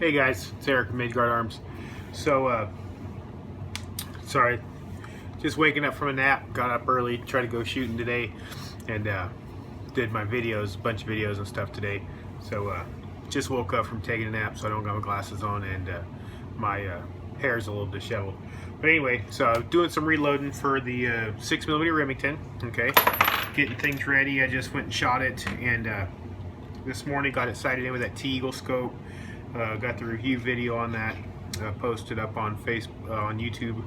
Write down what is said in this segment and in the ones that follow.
Hey guys, it's Eric from Midgard Arms. So, sorry, just waking up from a nap, got up early, tried to go shooting today, and did my videos, a bunch of videos and stuff today. So, just woke up from taking a nap, so I don't got my glasses on, and my hair's a little disheveled. But anyway, so doing some reloading for the 6mm Remington, okay, getting things ready. I just went and shot it, and this morning got it sighted in with that T-Eagle scope. Got the review video on that posted up on on YouTube,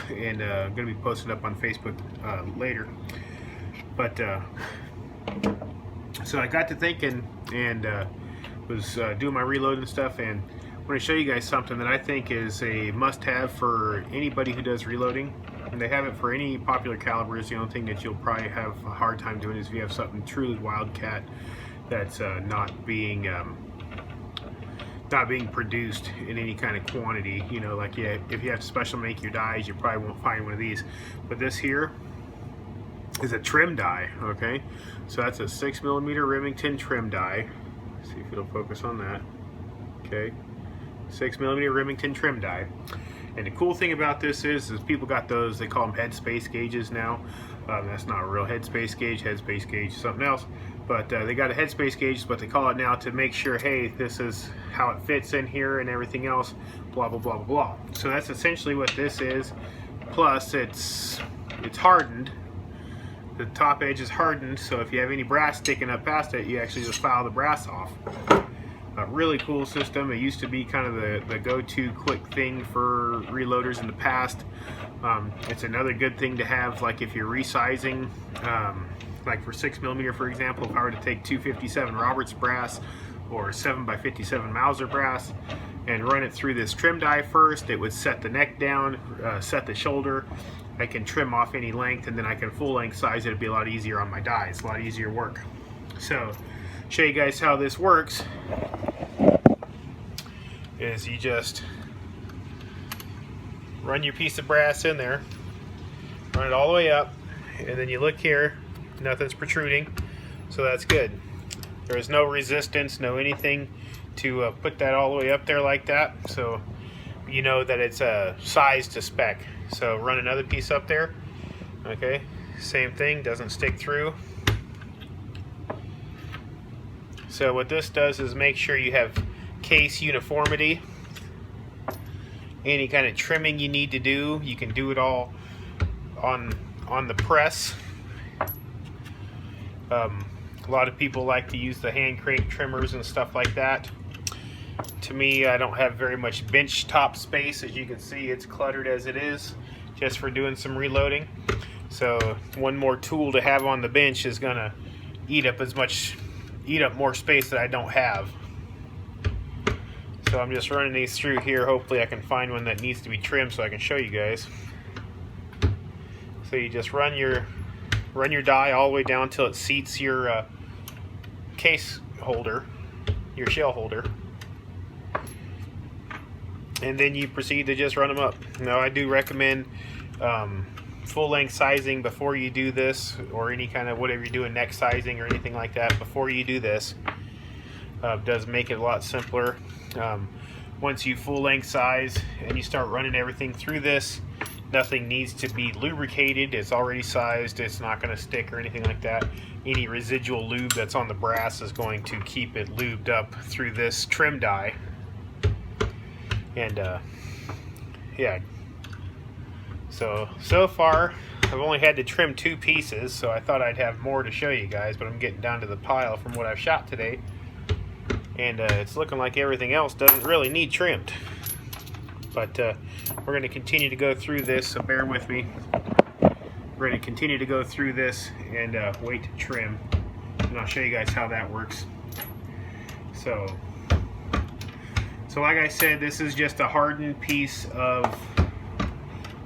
and going to be posted up on Facebook later. But so I got to thinking and was doing my reloading and stuff, and I'm going to show you guys something that I think is a must-have for anybody who does reloading. And they have it for any popular calibers. The only thing that you'll probably have a hard time doing is if you have something truly wildcat that's not being produced in any kind of quantity. You know, like if you have to special make your dies, you probably won't find one of these. But this here is a trim die, okay? So that's a 6mm Remington trim die. Let's see if it'll focus on that. Okay, 6mm Remington trim die. And the cool thing about this is people got those, they call them headspace gauges now. That's not a real headspace gauge. Headspace gauge is something else. But they got a headspace gauge, is what they call it now, to make sure, hey, this is how it fits in here and everything else, blah, blah, blah, blah, blah. So that's essentially what this is. Plus, it's hardened. The top edge is hardened, so if you have any brass sticking up past it, you actually just file the brass off. A really cool system. It used to be kind of the go-to quick thing for reloaders in the past. It's another good thing to have, like if you're resizing, like for 6mm, for example. If I were to take 257 Roberts brass or 7x57 Mauser brass and run it through this trim die first, it would set the neck down, set the shoulder. I can trim off any length, and then I can full length size it. It'd be a lot easier on my dies, a lot easier work. So, show you guys how this works. Is you just run your piece of brass in there, run it all the way up, and then you look here, nothing's protruding, so that's good. There is no resistance, no anything to put that all the way up there like that, so you know that it's a size to spec. So run another piece up there, okay, same thing, doesn't stick through. So what this does is make sure you have case uniformity. Any kind of trimming you need to do, you can do it all on the press. A lot of people like to use the hand crank trimmers and stuff like that. To me, I don't have very much bench top space. As you can see, it's cluttered as it is, just for doing some reloading. So one more tool to have on the bench is gonna eat up more space that I don't have. So I'm just running these through here. Hopefully I can find one that needs to be trimmed so I can show you guys. So you just run your die all the way down till it seats your case holder, your shell holder, and then you proceed to just run them up. Now I do recommend full length sizing before you do this, or any kind of whatever you're doing, neck sizing or anything like that before you do this. Does make it a lot simpler. Once you full length size and you start running everything through this, nothing needs to be lubricated. It's already sized. It's not going to stick or anything like that. Any residual lube that's on the brass is going to keep it lubed up through this trim die. And yeah, so far I've only had to trim 2 pieces, so I thought I'd have more to show you guys, but I'm getting down to the pile from what I've shot today, and it's looking like everything else doesn't really need trimmed. But we're going to continue to go through this, so bear with me. We're going to continue to go through this and wait to trim, and I'll show you guys how that works. So like I said, this is just a hardened piece of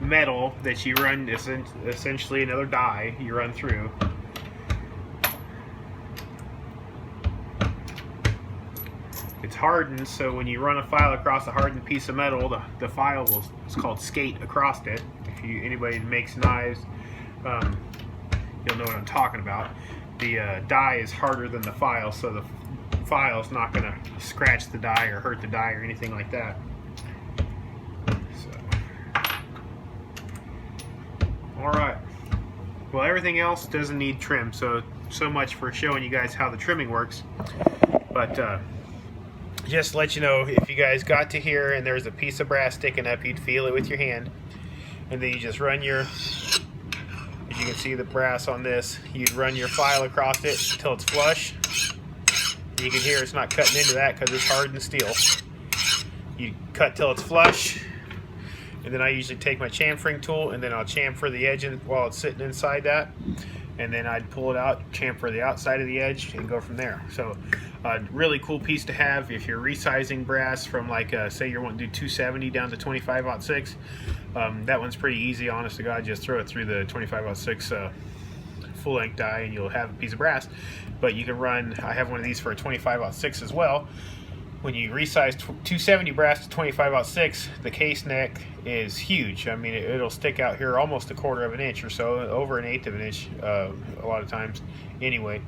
metal that you run, essentially another die you run through. It's hardened, so when you run a file across a hardened piece of metal, the file is called skate across it. If anybody that makes knives, you'll know what I'm talking about. The die is harder than the file, so the file is not going to scratch the die or hurt the die or anything like that. So, all right. Well, everything else doesn't need trim, so much for showing you guys how the trimming works. But just to let you know, if you guys got to here and there's a piece of brass sticking up, you'd feel it with your hand, and then you just run your, as you can see the brass on this, you'd run your file across it until it's flush. You can hear it's not cutting into that because it's hardened steel. You cut till it's flush, and then I usually take my chamfering tool and then I'll chamfer the edge while it's sitting inside that, and then I'd pull it out, chamfer the outside of the edge, and go from there. So a really cool piece to have if you're resizing brass from, like, say you're wanting to do 270 down to 25/6. That one's pretty easy, honest to God. Just throw it through the 25/6 full length die and you'll have a piece of brass. But you can run, I have one of these for a 25/6 as well. When you resize 270 brass to 25/6, the case neck is huge. I mean, it'll stick out here almost 1/4 of an inch or so, over 1/8 of an inch a lot of times anyway.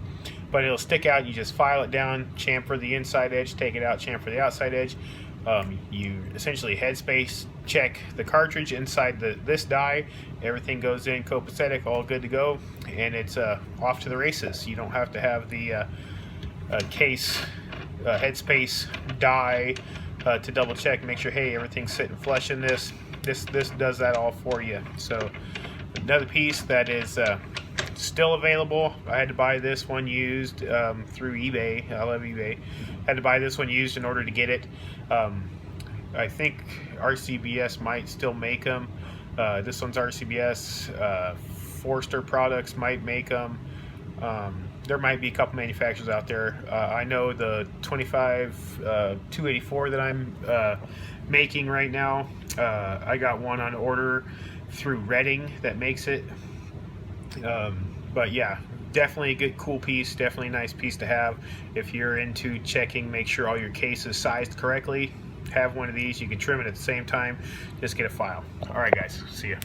But it'll stick out. You just file it down, chamfer the inside edge, take it out, chamfer the outside edge. You essentially headspace check the cartridge inside this die. Everything goes in copacetic, all good to go, and it's off to the races. You don't have to have the case headspace die to double check, make sure, hey, everything's sitting flush in this. This does that all for you. So another piece that is still available. I had to buy this one used through eBay. I love eBay. Had to buy this one used in order to get it. I think RCBS might still make them. This one's RCBS. Forster Products might make them. There might be a couple manufacturers out there. I know the 284 that I'm making right now. I got one on order through Redding that makes it. But yeah, definitely a good, cool piece. Definitely a nice piece to have if you're into checking, make sure all your case is sized correctly. Have one of these. You can trim it at the same time. Just get a file. All right, guys. See ya.